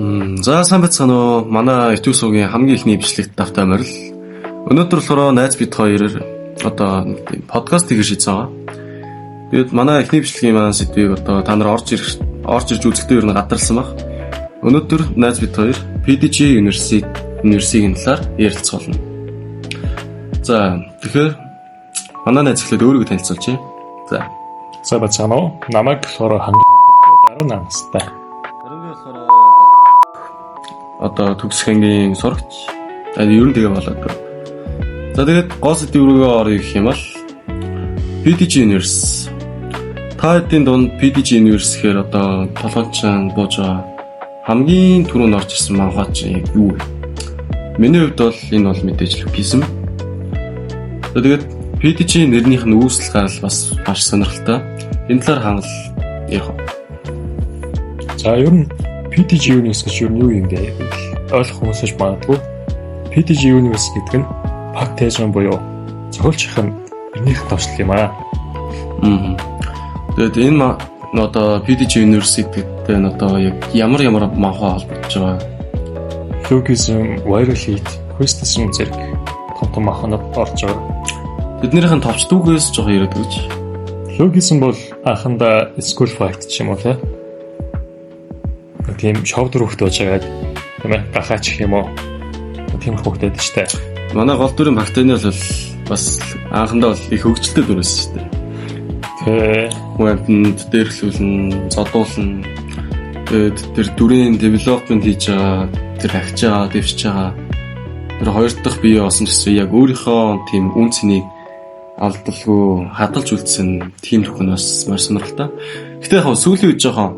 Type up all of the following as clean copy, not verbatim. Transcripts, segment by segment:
За сайн байцгаана уу. Манай YouTube сувгийн хамгийн ихний бичлэгт давтай морил. Өнөөдөр болохоор найз бид хоёр одоо подкаст хийх шийдсэн байгаа. Тэгээд манай ихний бичлэгийн маань сэдвийг одоо та нар орж ирж үзэхдээ ер нь гадарласан баг. Өнөөдөр найз бид хоёр PDG University-ийн талаар ярилцах болно. За тэгэхээр манай найз эхлээд өөрийгөө танилцуулъя. За байцгаана уу. Намайг болохоор хамгийн 18 настай. Одоо төгсөх ангийн сурагч. Ер нь тэгээ болоод. За тэгээд гол сэдв рүүгээ орё гэх юм бол PDG University. Та хэдийн дунд PDG University-гээр одоо толгойчон бууж байгаа хамгийн түрүүнд орж ирсэн манхаач юу вэ? Миний хувьд бол энэ бол мэдээж логизм. Тэгээд PDG нэрнийх нь үүсэл гарал бас маш сонирхолтой. Энэ талаар хангал ярих. За ер нь PDG University юу юм бэ? Ойлгох хүмүүсэж магадгүй. PDG University гэдэг нь Packaging буюу зохиолчийн эрнийх товчлол юм аа. Тэгээд энэ одоо PDG University гэдэг нь одоо яг ямар манхаа холбогдож байгаа? Logizm, Viral Heat, Quizism зэрэг том манхаанууд орж байгаа. Тэднийхэн товчдгүйгээс жоо яриад өгч. Logizm бол анхандаа School Fight ч юм уу те. Тийм шовдөр хөхт байж байгаа тийм ээ гахаач юм уу тийм хөхтэй дээ штэ. Манай гол дүрийн бактери бол бас анхандаа бол их хөгжилтэй дүр байсан штэ. Вебэнд дээрлүүлэн, зодуулна. Тэр дүрийн development хийж байгаа, тэр хагж байгаа, дэвшиж байгаа. Тэр хоёр дахь бие болсон гэсэн яг өөрийнхөө тийм үн цэнийг алдалгүй хадгалж үлдсэн тийм түүхэн бас маш сонирхолтой. Гэтэ яг сүүлийн үед жоохон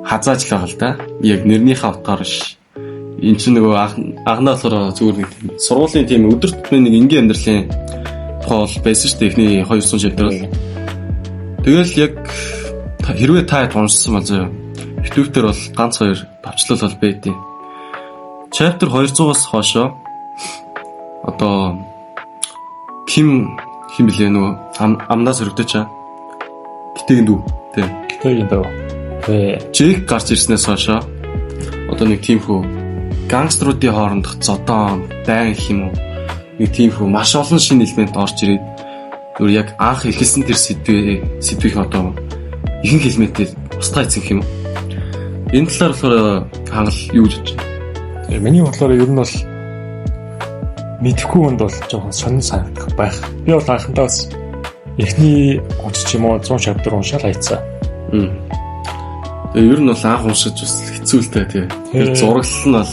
хазаажлаа л да. Яг нэрнийхээ утгаар ш. Энд чинь нөгөө анхнаа болохоор зүгээр нэг тийм сургуулийн тийм өдөр тутмын нэг энгийн амьдралын тухай байсан шүү дээ. Эхний 200 шавьтар бол. Тэгэл яг хэрвээ та уншсан бол зөө. YouTube дээр бол ганц хоёр тавчлал бол байдیں۔ Chapter 200-аас хойшоо одоо хим блэ нөгөө амнаас өргөдөж чаа. Гэтэйн дүү. Тэ. Гэтэйн дүү. Жиг гарч ирснээс хойшоо одоо нэг тиймхүү гангстеруудын хоорондох зодон, дайн гэх юм уу. Нэг тиймхүү маш олон шинэ элемент орж ирээд зөв яг анх эхэлсэн тэр сэдвийг одоо ихэнх элементээр устгаж ирсэн юм. Энэ талаар болохоор хангал юу гэж байна? Миний бодлоор ер нь бол мэдхгүй хүнд бол жоохон сонин санагдах байх. Би бол анхандаа бас эхний 30 ч юм уу 100 chapter уншаал хайцсан. Ер нь бол анх уншиж бас хэцүүлтэй тий. Тэр зураглал нь бол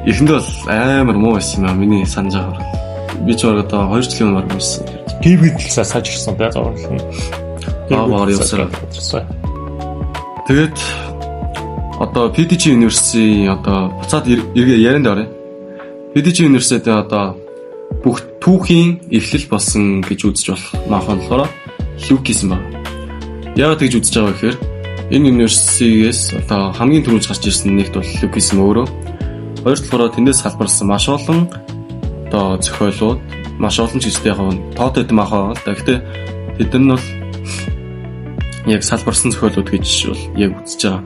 эхэндээ бол амар муу байсан юм аа миний санаж байгаа. Би ч одоо 2 жилийн өмнө уншсан. Гибэд талаас сажирсан тий зураглал нь. Баар явсараа. Тэгээд одоо PDG University одоо буцаад ярианд орё. PDG University одоо бүх түүхийн эхлэл болсон гэж үзэж болох махан болохоор Logizm байна. Яагаад гэж үзэж байгаа гэхээр энэ университетээс одоо хамгийн түрүүнд гарч ирсэн нэгт бол Logizm өөрөө. Хоёр талаараа тэндээс салбарсан маш олон одоо зохиолууд, маш олон чиглэлтэй яг тоод эд махаа. Гэхдээ тэд нар нь бол яг салбарсан зохиолууд гэж бол яг үзэж байгаа.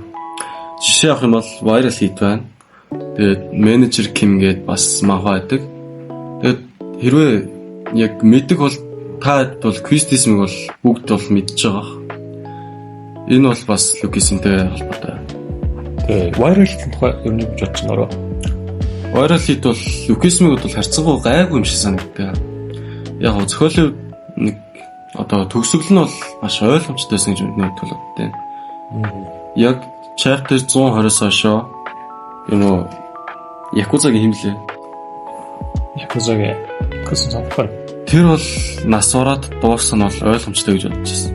Жишээ авах юм бол Viral Heat байна. Тэгээд Manager Kim гээд бас махаа байдаг. Тэгээд хэрвээ яг мэддэг бол та бол Quizism-ыг бол бүгд бол мэдж байгаа. Энэ бол бас Logizmтэй холбоотой. Тэгээ Viral Heat тухай юу нэг бодож байна. Viral Heat бол Logizmыг бол харьцангуй гайгүй юм шиг санагддаг. Яг зохиолын нэг одоо төгсгөл нь бол маш ойлгомжтойсэн гэж нэг төлөвтэй. Яг chapter 120-оос хойшоо юу Якузагийн химлээ. Якузагийн концепт. Тэр бол нас ураад дууссан бол ойлгомжтой гэж бодож байсан.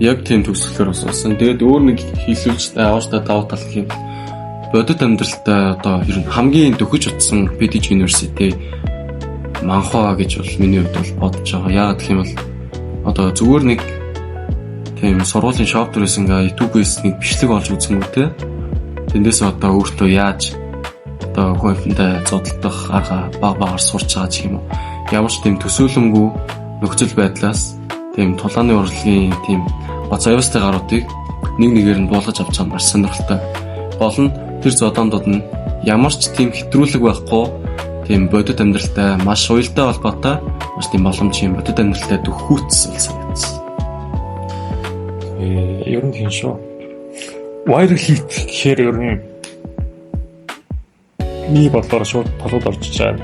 Яг тийм төгсгөлөөр болсон. Тэгээд өөр нэг хийлүүлж аавчтай давуу тал гэх юм. Бодит амьдралтай одоо ер нь хамгийн дөхөж утсан PDG University манхаа гэж бол миний хувьд бол бодож байгаа. Яагаад гэх юм бол одоо зүгээр нэг тийм сургуулийн шоп дээрээс ингээ YouTube-ээс нэг бичлэг олж үзэнгүүтээ тэндээс одоо өөртөө яаж одоо хөвөндөө зодтолдох арга багаар сурч байгаа ч юм уу. Ямар ч тийм төсөөлөмгүй нөхцөл байдлаас тийм тулааны урлагийн тийм гоц аюустай гаруудыг нэг нэгээр нь буулгаж авч байгаа маш сонирхолтой. гол нь тэр зодоондод нь ямар ч тийм хэтрүүлэг байхгүй, тийм бодит амьдралтай маш уялдаа холбоотой, маш тийм боломжийн бодит амьдралтай төхүүцсэн санагдсан. Ер нь тийм шүү. Viral hit гэхээр ер нь миний бодлоор шууд толгойд орж чаад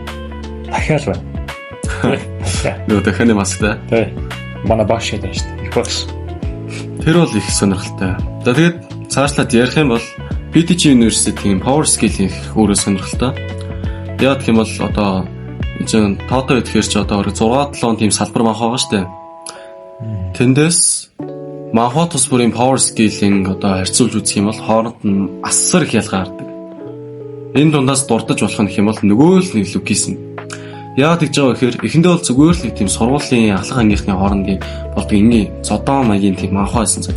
дахиад байна. Нөгөө дахианы мастай. Тэ. Манай багш яа шүү дээ. Их багш. Тэр бол их сонирхолтой. За тэгээд цаашлаад ярих юм бол PTG University-ийн Power Skill их өөрөө сонирхолтой. Яг гэх юм бол одоо энэ тоотой идэхээр ч одоо 6-7 тийм салбар мах байгаа шүү дээ. Тэндээс манхва тус бүрийн Power Skill-ийн одоо харьцуулж үзэх юм бол хооронд нь асар их ялгаа гардаг. Энэ дундаас дурдж болох нь гэх юм бол нөгөө л нэг логизм. Яагаад гэж байгаа гэхээр эхэндээ бол зүгээр л нэг тийм сургуулийн ахлах ангийнхны хоорондын болдог энгийн зодоо маягийн тийм манхва байсан цаг.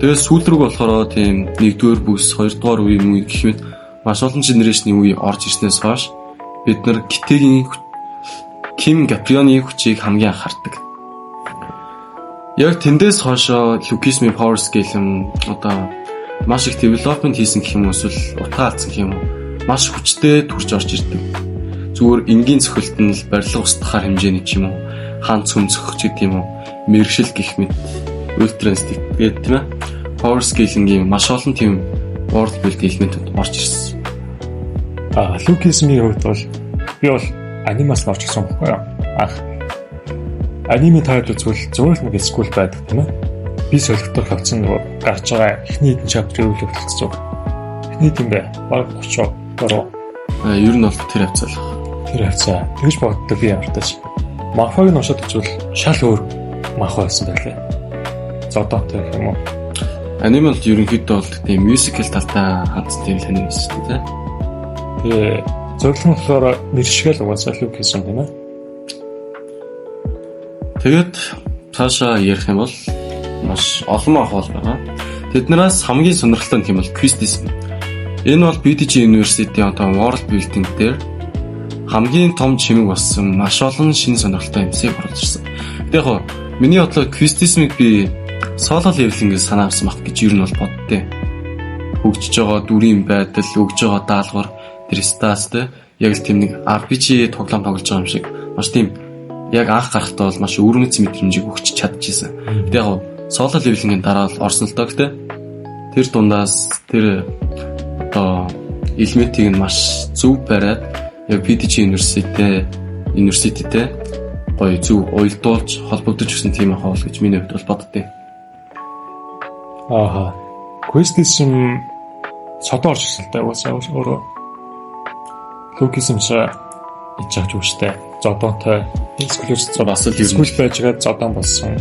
Тэгээс сүүл рүү болохоор тийм 1-р бүс 2-р үеийн үе гэх мэт маш олон генерашны үе орж ирснээс хойш бид нар Китэгийн Ким Гаприоны хүчийг хамгийн анх хардаг. Яг тэндээс хойшоо логизмын Power Skill одоо маш их development хийсэн гэх юм уу эсвэл утгаалцсан гэх юм уу маш хүчтэй төрж орж ирдэг. Зүгээр энгийн цохилт нь л барилга устгахаар хэмжээний ч юм уу хаан цөм цохиж гэдэг юм уу мэрэгшил гэх мэт ультра инстинкт гэдэг тийм ээ Power Skill-ийн маш олон тийм world build элементүүд орж ирсэн. Логизмын хувьд бол би бол анимаас орж ирсэн байхгүй юу? Аниме тайлбар үзвэл зүгээр л нэг скул байдаг тийм ээ. Би солигдох хавцсан нөгөө гарч байгаа эхний хэдэн чаптрыг үлдээчихсэн. Эхний юм бэ? Баг 30 гаруй. Ер нь бол тэр хавцаа. Тэр хавцаа. Тэгж боддог би ямартаж. Манхваг нь уншаад үзвэл шал өөр манхва байсан байлээ. Зодоотой гэх юм уу? Аниме бол ерөнхийдөө бол тийм мюзикл талтай хандсан тийм аниме шүү дээ. Тэгээ зөвлөн болохоор мэршгэл угаасаа л хийсэн юм байна. Тэгээд цаашаа ярих юм бол маш олон манхва байгаа. Тэднээс хамгийн сонирхолтой нь юм бол Quiztism. Энэ бол PTG University-ийн одоо World Building дээр хамгийн том чимэг болсон маш олон шин сонирхолтой юмсыг оруулж ирсэн. Тэгээд яг миний бодлоор Quiztism-ыг би solo level-ийг санаа авсан баг гэж юу нь бол боддээ. Хөгжиж байгаа дүрийн байдал, өгж байгаа даалгавар, тэр статстэй яг л тийм нэг RPG тоглоом тоглож байгаа юм шиг маш тийм яг анх гарахтаа бол маш өвөрмөц мэдрэмжийг өгч чадчихсан. Тэгээд яг solo level-ийн дараа л орсон л доо гэдэг. Тэр дундаас тэр одоо элементийг нь маш зөв бариад яг PTG University-тэй гоё зөв уялдуулж холбогдож ирсэн тийм ахвал гэж миний хувьд бол боддیں۔ Quiztism цодоо орж ирсэн л да өөрөө. Logizm ичаач үстэй. Зодоотой эксклюзив бас л скул байж байгаа зодон болсон.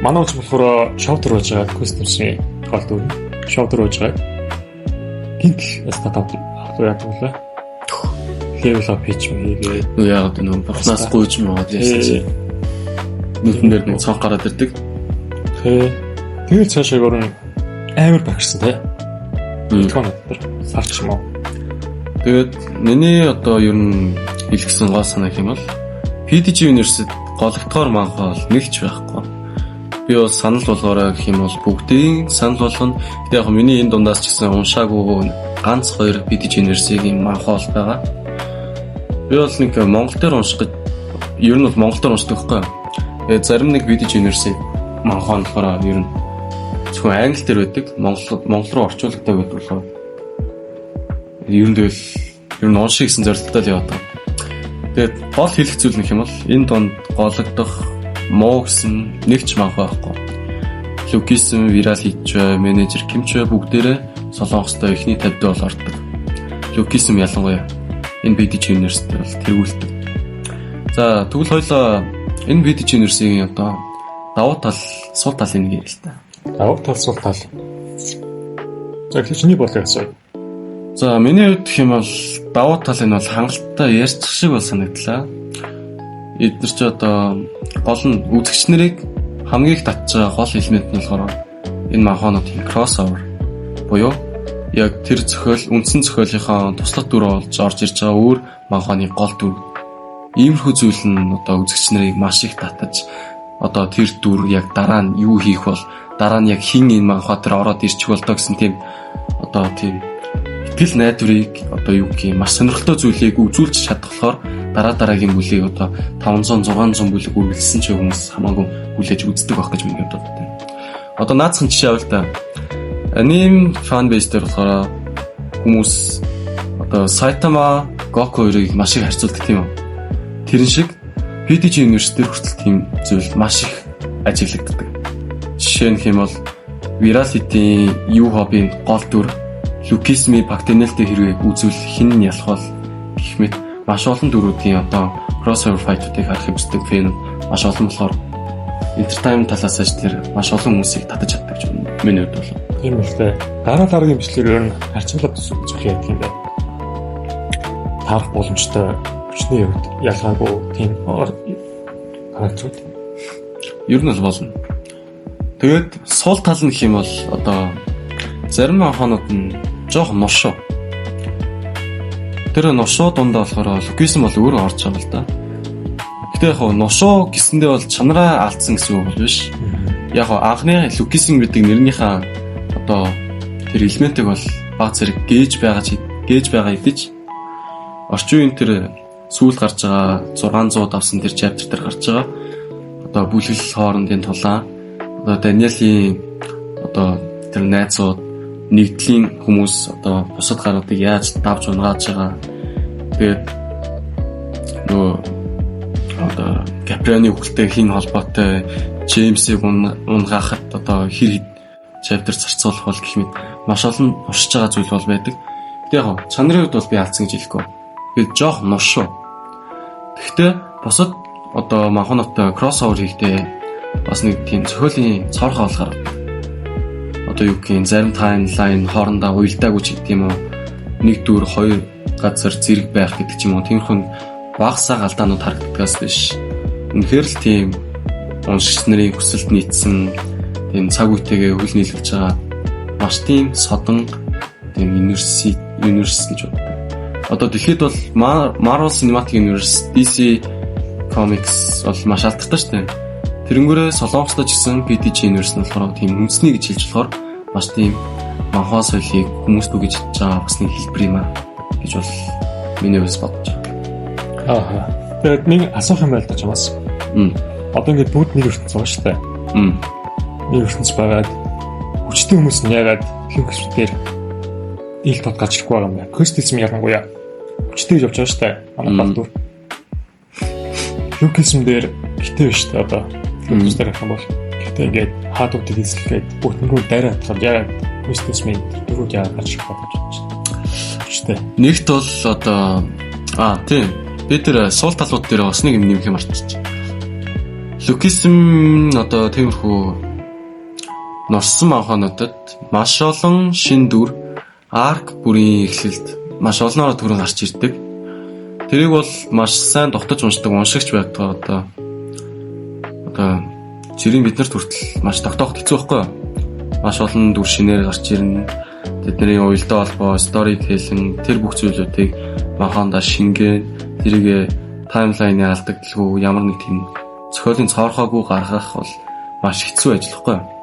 Манай үз болохоор шоутер байж байгаа Quiztism голд үү. Шоутер байж байгаа. Гинт статап яадаг лээ. Level up хийж мэйгээ. Яг нэг бурхнаас гуйж маад яасан. Нүтэн дээр нэг цонх гараад ирдэг. Тэгээд цаашаа гөрөн амар багшсан тий. Телефон дээр сарч юм уу. Тэгээд миний одоо ер нь хэлсэн гол санаа юм бол PTG University гологдохоор манхаа бол нэгч байхгүй. Би бол санал болгоорой гэх юм бол бүгдийн санал болгоно. Гэтэ яг миний энэ дундаас ч гэсэн уншаагүй ганц хоёр PTG University-ийн манхаа бол байгаа. Би бол нэг Монгол дээр унших гэж ер нь бол Монгол дээр уншдаг байхгүй. Тэгээд зарим нэг PTG University манхаа болохоор ер нь зөвхөн англи дээр байдаг. Монгол руу орчуулгатай байдаг болохоор ер нь унших гэсэн зорилттой л яваад байгаа. Тэгээд гол хэлэх зүйл нэг юм бол энэ донд гологдох муу гэсэн нэгч манхаа байхгүй. Логизм, viral hit, менежер, кимч бүгдээрээ солонгостой эхний 50-д бол ордог. Логизм ялангуяа энэ PTG University бол тэргүүлдэг. За тэгвэл хоёлоо энэ PTG University-ийн одоо давуу тал, сул талын нэг ярил л та. Давуу тал, сул тал. За чиний бодлого асуу. За миний хувьд гэх юм бол давуу тал нь бол хангалттай ярьчих шиг бол санагдлаа. Эдгээр ч одоо гол нь үзэгч нарыг хамгийн их татж байгаа гол элемент нь болохоор энэ манхаануудын crossover буюу яг тэр үндсэн зохиолынхаа туслах дүр болж орж ирж байгаа өөр манхааны гол дүр. Иймэрхүү зүйл нь одоо үзэгч нарыг маш их татаж одоо тэр дүр яг дараа нь юу хийх бол дараа нь яг хин энэ манхва дээр ороод ирчих болдоо гэсэн тийм одоо тийм итгэл найдварыг одоо юу гэх юм маш сонирхолтой зүйлийг үзүүлж чадах болохоор дараагийн бүлийг одоо 500 600 бүлэг үргэлжлсэн ч хүмүүс хамаагүй хүлээж үздэг байх гэж миний бодлоо байна. Одоо наацхан жишээ авал та аним фан бейс дээр болохоор хүмүүс одоо Saitama Goku хоёрыг маш их харьцуулдаг тийм үү. Тэрэн шиг PTG University дээр хүртэл тийм зүйл маш их ажиглагддаг. Жишээ нь хэм бол Virality юу хоббийн гол дүр Lucchesmi Pactinelтэй хэрвээ үзвэл хин нь ялах бол гэх мэт маш олон дүрүүдийн одоо crossover fight-уудыг харах хүсдэг фэн маш олон болохоор entertainment талаас нь тэр маш олон хүмүүсийг татаж чаддаг юм. Миний хувьд бол тийм л дээ. Дараагийн бичлэгээр ер нь харьцуулаад үзэх яг юм байна. Таарах боломжтой хүчний хувьд ялгаагүй тийм харилцууд. Ер нь бол болно. Тэгээд сул тал нь хэм бол одоо зарим анхаанууд нь жоох ношоо. Тэр ношоо дундаа болохоор Lucchesmi бол өөрөө орж байгаа л да. Гэтэ яг ношоо гэсэндээ бол чанараа алдсан гэсэн үг бол биш. Яг анхны Lucchesmi гэдэг нэрнийхээ одоо тэр элементийг бол баг зэрэг гээж байгаа идэж орчин үеийн тэр сүүл гарч байгаа 600 давсан тэр chapter дээр гарч байгаа одоо бүлгэл хоорондын тулаан одоо Daniel-ийн одоо тэр найзууд нэгдлийн хүмүүс одоо бусад гаруудыг яаж давж унгааж байгаа. Тэгээд нөгөө одоо Capriani хүүхэлтэй хин холбоотой James-ийг унгаахад одоо хэр chapter зарцуулах бол гэх мэт маш олон уршиж байгаа зүйл бол байдаг. Гэтэ яг чанарын хувьд бол би алдсан гэж хэлэхгүй. Тэгээд жоох ношоо. Гэхдээ бусад одоо манханаатай crossover хийхдээ бас нэг тийм зохиолын цорхоо болохоор одоо юу гэх юм зарим таймлайн хоорондоо уялдаагүй ч гэдэг юм уу нэг дүр хоёр газар зэрэг байх гэдэг ч юм уу тиймэрхүү багасаа галдаанууд харагддагаас биш үнэхээр л тийм уншигч нарын хүсэлд нийцсэн тийм цаг үетэйгээ хөл нийлүүлж байгаа маш тийм содон тийм университет гэж боддог. Одоо дэлхийд бол Marvel Cinematic Universe, DC Comics бол маш алдартай шүү дээ. Тэрнгүүрээ Солонгостой ч гэсэн PTG Universe нь болохоор тийм үндэсний гэж хэлж болохоор маш тийм манхва соёлыг хүмүүст үгэж чадж байгаа бас нэг хэлбэр юм аа гэж бол миний хувьд бодож байна. Аа. Тэгээд нэг асуух юм байл та чамаас. Одоо ингээд бүгд нэг ертөнц байгаа шүү дээ. Нэг ертөнц байгаад хүчтэй хүмүүс нь ягаад Lucchesmi дээр ил тод гажрахгүй байгаа юм бэ? Crystal ялангуяа хүчтэй явж байгаа шүү дээ. Манай балдуур. Lucchesmi дээр гитээ биш дээ одоо. Lucchesmi дээр хам бол гитээ ингээд хаадуудыг эзлэхэд бүтэнгүй дараа хатгаад ягаад Crystal дөрөв яагаад гажрахгүй болж байна. Хүчтэй. Нэгт бол одоо тийм би тэр суул талууд дээр бас нэг нэмэх юм мартчих. Lucchesmi одоо тиймэрхүү норсон манхаануудад маш олон шин дүр арк бүрийн эхлэлд маш олноор төрөн гарч ирдэг. Тэрийг бол маш сайн тогтож уншдаг уншигч байдаг одоо жирийн биднэрт хүртэл маш тогтоох хэцүү байхгүй юу? Маш олон дүр шинээр гарч ирнэ. Тэдний уялдаа холбоо, story telling тэр бүх зүйлүүдийг манхаандаа шингэн тэрийг таймлайны алдагдaltaгүй ямар нэг тийм зохиолын цоорхоогүй гаргах бол маш хэцүү ажил байхгүй юу?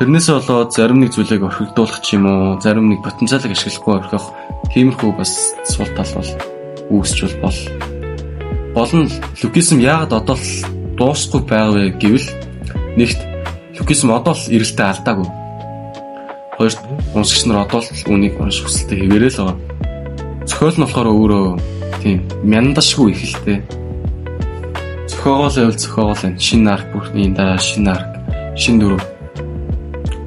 Тэрнээсээ болоод зарим нэг зүйлийг орхигдуулах ч юм уу, зарим нэг потенциалыг ашиглахгүй орхих тиймэрхүү бас сул тал бол үүсч бол болно. Lucchesmi яагаад одоо л дуусахгүй байгаа вэ гэвэл нэгт Lucchesmi одоо л эрэлтээ алдаагүй. Хоёрт уншигч нар одоо л үнийг унших хүсэлтэй хэвээрээ л байгаа. Зохиол нь болохоор өөрөө тийм мяндашгүй ихэлтэй. Зохиогоол шинэ арк бүрийн дараа шинэ арк, шинэ дүр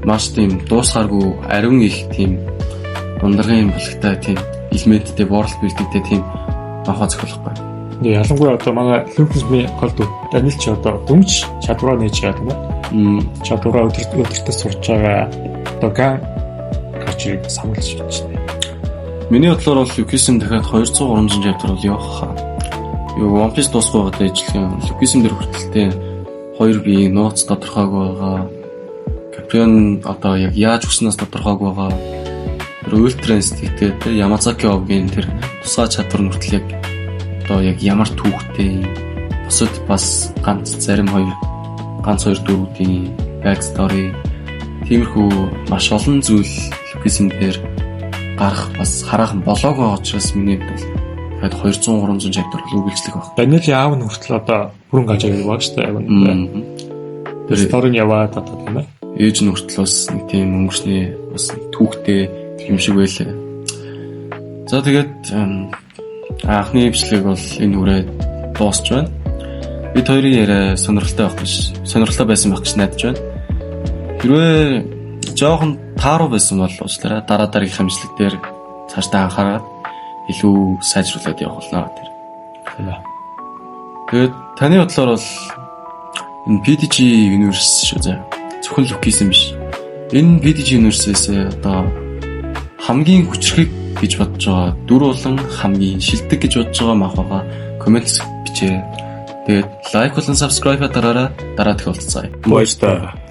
маш тийм дуусгааргүй ариун их тийм дундаргын бүлэгтэй тийм элементтэй world buildingтэй тийм манхаа зохиолохгүй. Ялангуяа одоо манай Lucchesmi голд Daniel ч одоо дүнж чадвараа нээж байгаа юм байна. Чадвараа өдөртөө сурч байгаа одоо ган гарчиг самлж байна. Миний бодлоор бол Lucchesmi дахиад 200-300 chapter бол явах. One Piece дуусгах гэдэг ажил Lucchesmi дээр хүртэлтэй хоёр бие нууц тодорхойгүй байгаа. Capriani одоо яг яаж өснөөс тодорхойгүй байгаа. Тэр Ultra Instinct тэр Yamazaki Ogiгийн тэр тусгай чадвар нь хүртэл яг одоо яг ямар түүхтэй бусад бас ганц хоёр дөрүүдийн backstory тиймэрхүү маш олон зүйл Лукисын дээр гарах бас хараахан болоогүй учраас миний бол дахиад 200-300 chapter бол үргэлжлэх баг. Даниэлийн аав нь хүртэл одоо бүрэн гажааг яваа шүү дээ. Тэр сторийн яваад одоо тийм ээ. Ээж нь хүртэл бас нэг тийм өнгөрсний бас түүхтэй юм шиг байлаа. За тэгээд анхны бичлэг бол энэ хүрээд дуусч байна. Бид хоёрын яриа сонирхолтой байсан байх гэж найдаж байна. Хэрвээ жоохон тааруу байсан бол уучлаарай. Дараагийнхаа бичлэг дээр цаашдаа анхаарал илүү сайжруулад явах болно тэр. Тэгээд таны бодлоор бол энэ PDG Universe шүү дээ. Зөвхөн Лукисэн биш. Энэ PDG Universe-с одоо хамгийн хүчрхэг гэж бодож байгаа дүр болон хамгийн шилдэг гэж бодож байгаа махбага комент бичээрэй. Тэгээд лайк болон subscribe дараарай. Дараа дахин уулзцаая. Баярлалаа.